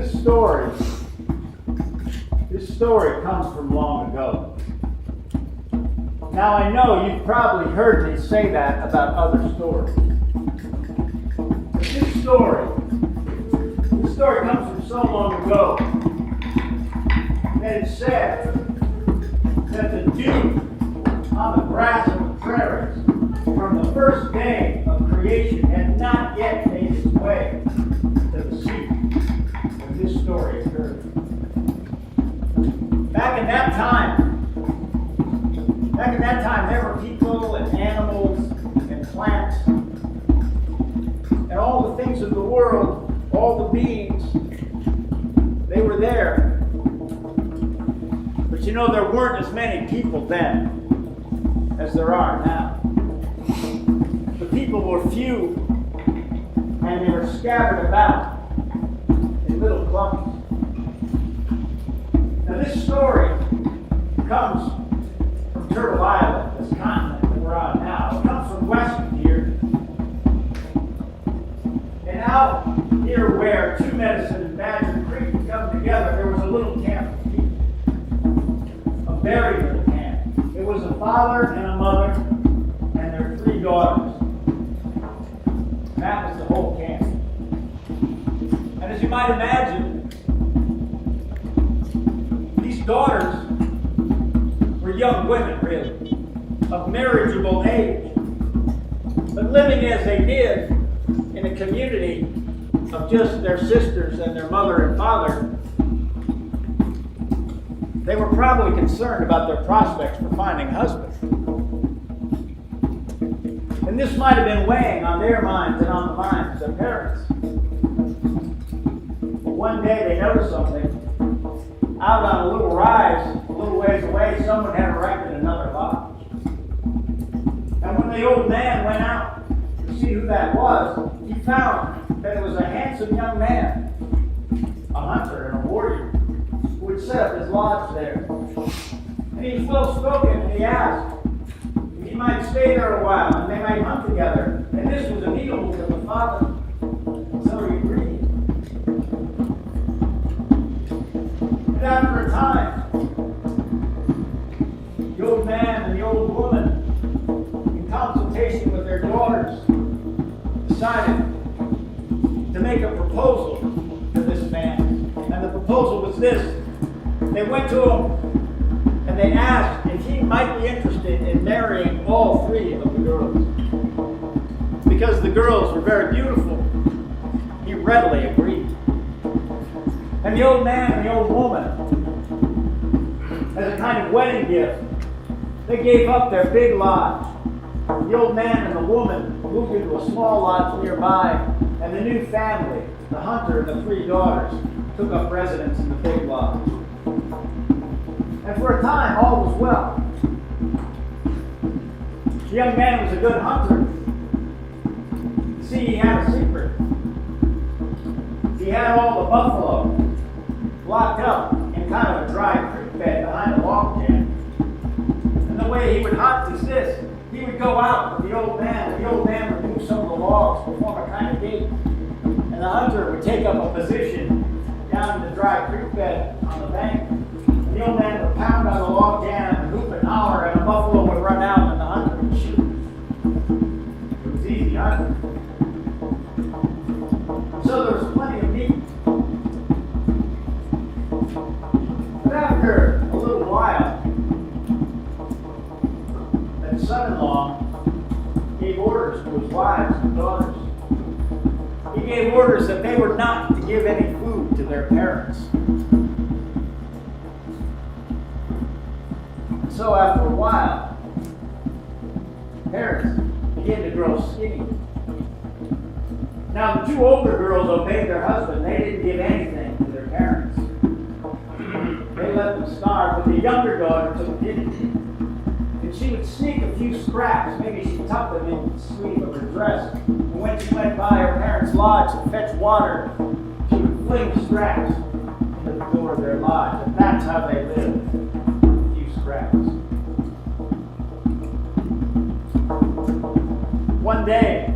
This story comes from long ago. Now I know you've probably heard me say that about other stories. But this story comes from so long ago that it said that the dew on the grass of the prairies from the first day of creation had not yet made its way to the sea when this story occurred. Back in that time, there were people and animals and plants and all the things of the world, all the beings, they were there. But you know, there weren't as many people then as there are now. The people were few and they were scattered about in little clumps. Now this story comes from Turtle Island, this continent that we're on now. It comes from west of here. And out here where Two Medicine and Badger Creek come together, there was a little camp of people. A very little camp. It was a father and a mother and their 3 daughters. That was the whole camp. And as you might imagine, these daughters were young women, really, of marriageable age. But living as they did in a community of just their sisters and their mother and father, they were probably concerned about their prospects for finding husbands. And this might have been weighing on their minds and on the minds of their parents. But one day they noticed something. Out on a little rise, a little ways away, someone had erected another lodge. And when the old man went out to see who that was, he found that it was a handsome young man, a hunter and a warrior, who had set up his lodge there. And he was well spoken, and he asked if he might stay there a while, and they might hunt together. And this was amenable to the father. So he agreed. And after a time, the old man and the old woman, in consultation with their daughters, decided to make a proposal to this man. And the proposal was this. They went to him and they asked if he might be interested in marrying all 3 of the girls. Because the girls were very beautiful, he readily agreed. And the old man and the old woman, as a kind of wedding gift, they gave up their big lodge. The old man and the woman moved into a small lodge nearby, and the new family, the hunter and the 3 daughters, took up residence in the big lodge. And for a time, all was well. The young man was a good hunter. See, he had a secret. He had all the buffalo locked up in kind of a dry creek bed behind a log jam. And the way he would hunt is this. He would go out with the old man, and the old man would move some of the logs to form a kind of gate. And the hunter would take up a position down in the dry creek bed on the bank. And the old man would pound on the log jam and hoop and holler, and a buffalo would run out and the hunter would shoot. It was easy hunting. So there was plenty of meat. But after a little while, that son-in-law gave orders to his wives and daughters. He gave orders that they were not to give any food to their parents. And so after a while, parents began to grow skinny. Now the 2 older girls obeyed their husband. They didn't give anything to their parents. They let them starve, but the younger daughter took pity. And she would sneak a few scraps. Maybe she'd tuck them in the sleeve of her dress. And when she went by her parents' lodge to fetch water, she would fling scraps into the door of their lodge. And that's how they lived. A few scraps. One day,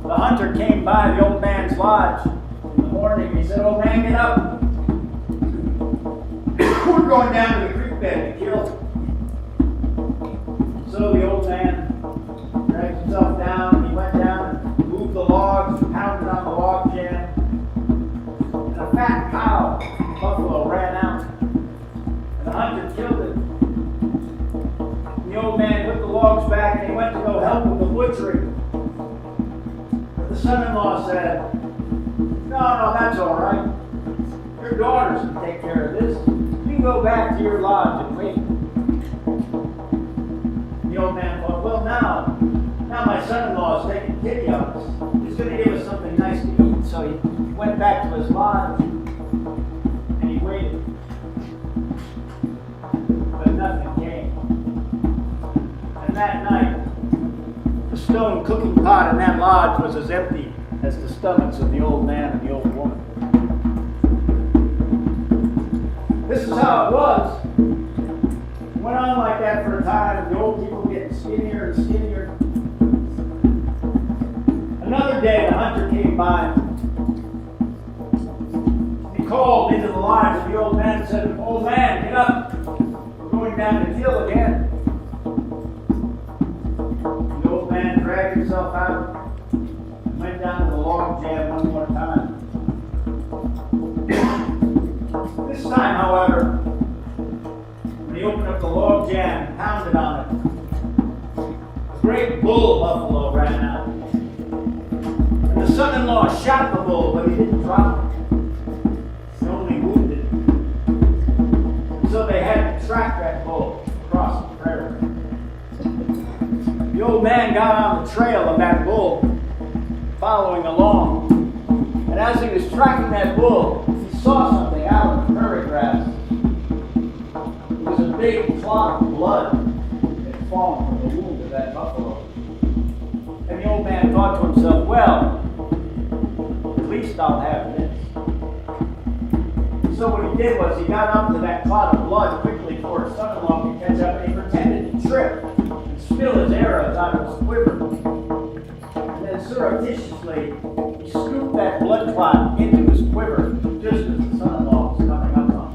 the hunter came by the old man's lodge in the morning. He said, "Old man, get up. going down to the creek bed to kill him. So the old man dragged himself down. He went down and moved the logs, pounded on the log jam. And a fat cow, buffalo, ran out. And the hunter killed it. The old man put the logs back and he went to go help with the butchering. But the son-in-law said, no, that's all right. Your daughters can take care of this. You go back to your lodge and wait. The old man thought, well, now my son-in-law is taking pity on us. He's going to give us something nice to eat. So he went back to his lodge and he waited. But nothing came. And that night, the stone cooking pot in that lodge was as empty as the stomachs of the old man and the old woman. This is how it was. It went on like that for a time, and the old people getting skinnier and skinnier. Another day, the hunter came by. He called into the lodge, and the old man said, old man, get up. We're going down to kill again. The old man dragged himself out and went down to the log jam one more time. This time, however, when he opened up the log jam and pounded on it, a great bull buffalo ran out. And the son-in-law shot the bull, but he didn't drop it. He only wounded it. So they had to track that bull across the prairie. The old man got on the trail of that bull, following along. And as he was tracking that bull, he saw something out in the prairie grass. It was a big clot of blood that had fallen from the wound of that buffalo. And the old man thought to himself, well, at least I'll have this. So what he did was he got up to that clot of blood quickly before his son-in-law could catch up, and he pretended to trip and spill his arrows out of his quiver. And then surreptitiously, he scooped that blood clot into his quiver just as the son-in-law was coming up on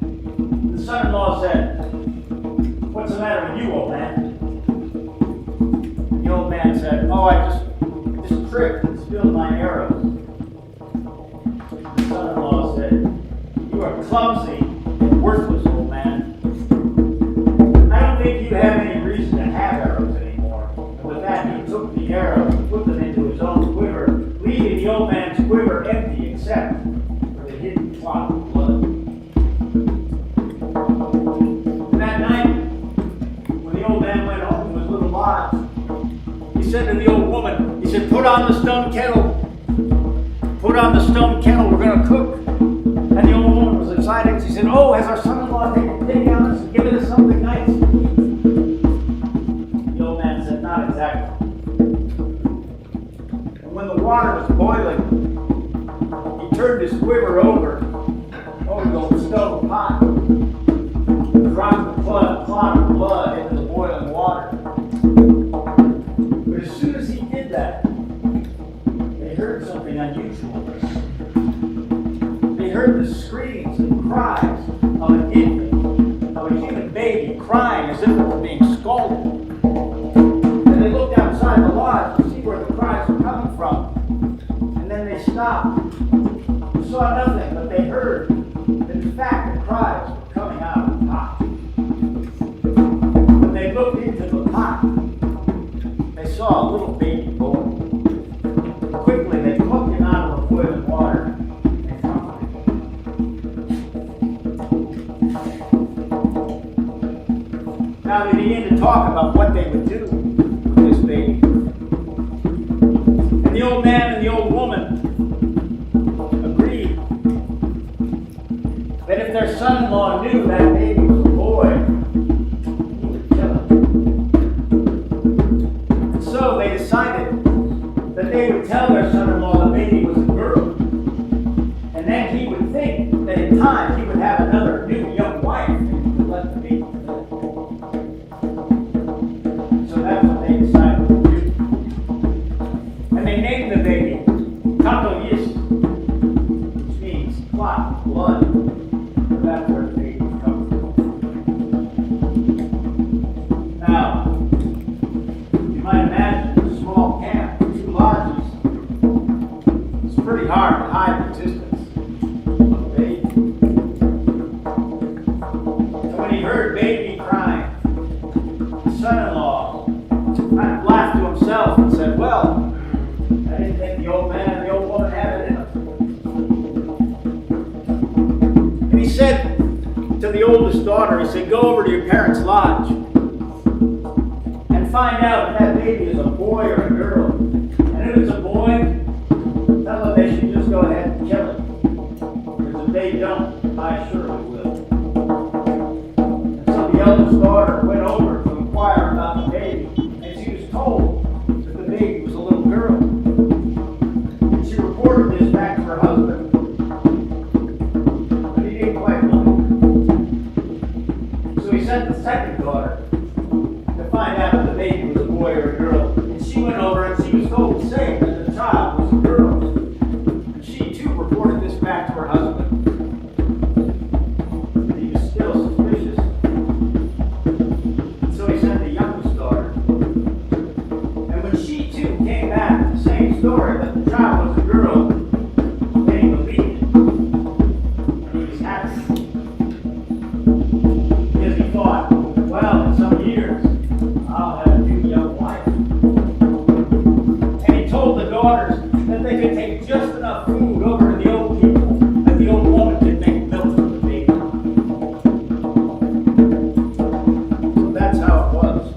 him. The son-in-law said, what's the matter with you, old man? The old man said, oh, I just tripped and spilled my arrows. The son-in-law said, you are clumsy and worthless, old man. I don't think you have any reason to have arrows anymore. And with that, he took the arrows and put them into his own quiver, leaving the old man's quiver empty except for the hidden clot of blood. And that night, when the old man went home to his little lodge, he said to the old woman, he said, put on the stone kettle. Put on the stone kettle, we're going to cook. And the old woman was excited. She said, oh, has our son-in-law taken pity on us and given us something nice to eat? The old man said, not exactly. And when the water was boiling, he turned his quiver over the stone pot, dropped the clot of blood into the boiling water. But as soon as he did that, they heard something unusual. They heard the screams and cries of an infant, of a human baby crying as if it was being scalded. And they looked outside the lodge to see where the cries were coming from. And then they stopped. They saw nothing, but they heard that in fact the cries were coming out of the pot. When they looked into the pot, they saw a little baby boy. Quickly they plucked him out of the boiling water and comforted him. Now they began to talk about what they would do with this baby. And the old man and the old woman agreed that if their son-in-law knew that baby was a boy, he would kill him. And so they decided that they would tell their son-in-law the baby was a girl. And then he would think that in time he would have another new young wife and he would let the baby live. So that's what they decided to do. And they named the baby Kato Yish, which means clot, blood. So that's where the the oldest daughter, he said, go over to your parents' lodge and find out if that baby is a boy or a girl. And if it's a boy, tell them they should just go ahead and kill it. Because if they don't, I surely will. And so the eldest daughter went over to inquire about the baby, and she was told that the baby was a little girl. And she reported this back to her husband, but he didn't quite believe her. So he sent the second daughter to find out if the baby was a boy or a girl. And she went over and she was told the same, that the child was a girl. And she too reported this back to her husband. But he was still suspicious. And so he sent the youngest daughter. And when she too came back with the same story, that the child was a girl, then he believed it. And he was happy. Because he thought, well, in some years, I'll have a new young wife. And he told the daughters that they could take just enough food over to the old people, that the old woman could make milk for the baby. So that's how it was.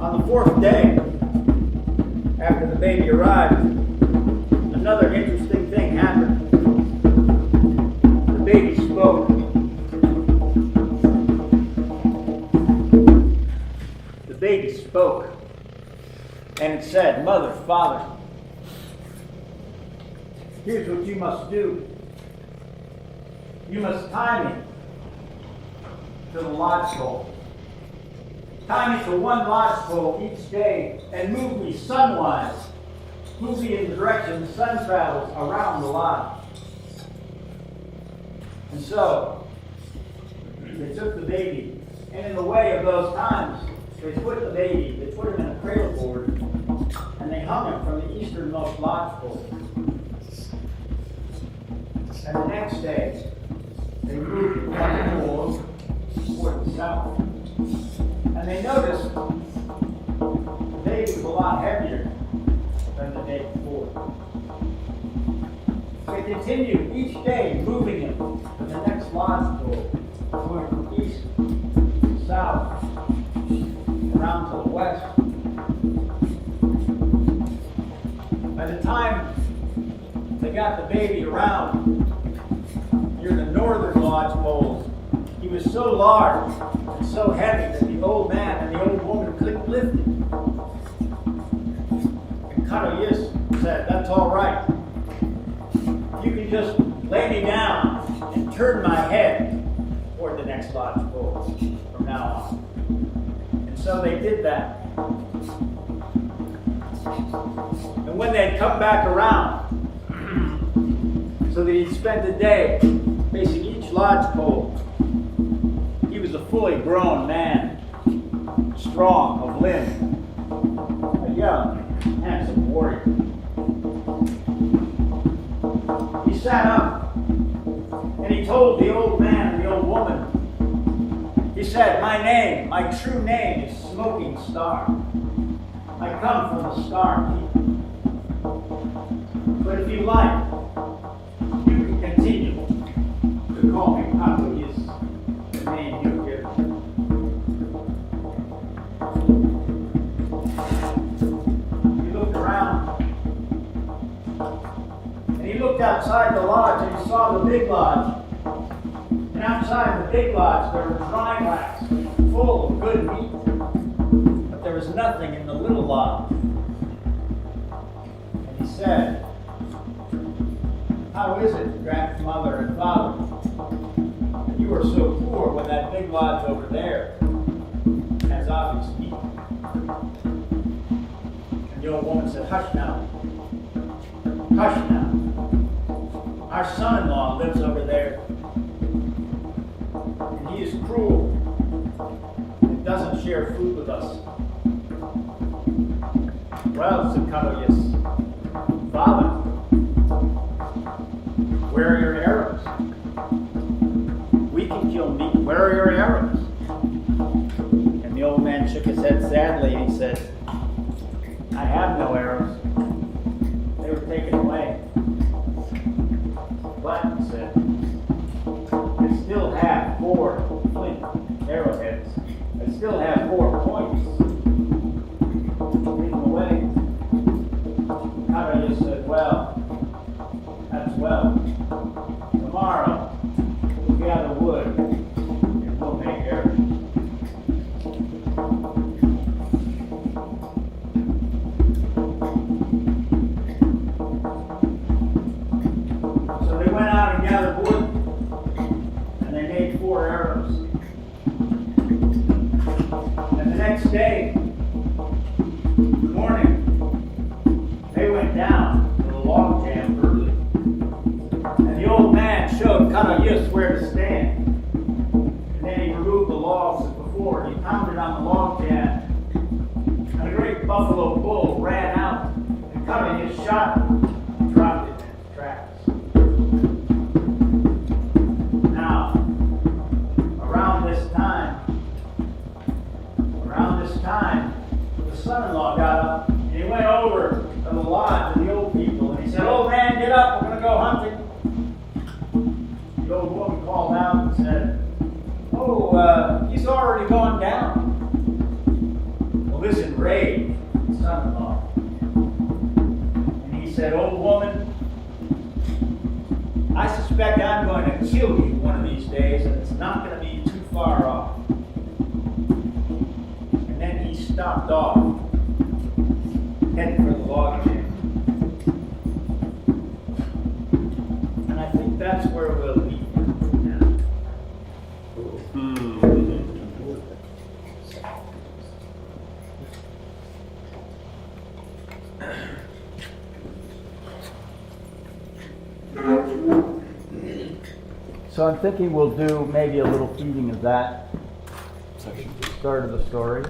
On the fourth day, after the baby arrived, another interesting thing happened. The baby spoke. The baby spoke, and it said, Mother, Father, here's what you must do. You must tie me to the lodgepole. Tie me to one lodgepole each day and move me sunwise. Move me in the direction the sun travels around the lodge. And so, they took the baby, and in the way of those times, they put the baby, they put him in a cradle board, and they hung him from the easternmost lodgepole. And the next day, they moved the lodgepole toward the south. And they noticed the baby was a lot heavier than the day before. They continued each day moving him to the next lodgepole, going from east to south, around to the west. By the time they got the baby around near the northern lodgepoles, he was so large and so heavy that the old man and the old woman couldn't lift him. And Kanoyis said, that's all right. You can just lay me down and turn my head toward the next lodgepole from now on. And so they did that. And when they had come back around, so that he'd spend the day facing each lodgepole, he was a fully grown man, strong of limb, a young, handsome warrior. He sat up and he told the old man and the old woman, he said, my name, my true name is Smoking Star. I come from the Star People. But if you like, you can continue to call me Kanoyis, the name you've given. He looked around, and he looked outside the lodge, and he saw the big lodge. And outside the big lodge, there were dry racks full of good meat. But there was nothing in the little lodge. And he said, how is it, grandmother and father, that you are so poor when that big lodge over there has obvious meat? And the old woman said, hush now. Hush now. Our son-in-law lives over there. And he is cruel and doesn't share food with us. Well, said Kanoyis, Father, where are your arrows? We can kill meat. Where are your arrows? And the old man shook his head sadly and he said, I have no arrows. They were taken away. But, he said, still have 4 points. Lead them away. Kara just said, well, that's well. Tomorrow, we'll gather wood and we'll make arrows. So they went out and gathered wood, and they made 4 arrows. And the next day, in the morning, they went down to the log jam early. And the old man showed Kanayus where to stand. And then he removed the logs as before. He pounded on the log jam. And a great buffalo bull ran out and Kanayus shot him and dropped it in its tracks. Now, around this time, the son-in-law got up and he went over to the lodge of the old people and he said, "Old man, get up, we're going to go hunting." The old woman called out and said, "Oh, he's already gone down." Well, this enraged the son-in-law. And he said, "Old woman, I suspect I'm going to kill you one of these days, and it's not going to be too far off." And then he stopped off, heading for the log jam. And I think that's where we'll leave it now. So I'm thinking we'll do maybe a little feeding of that start of the story.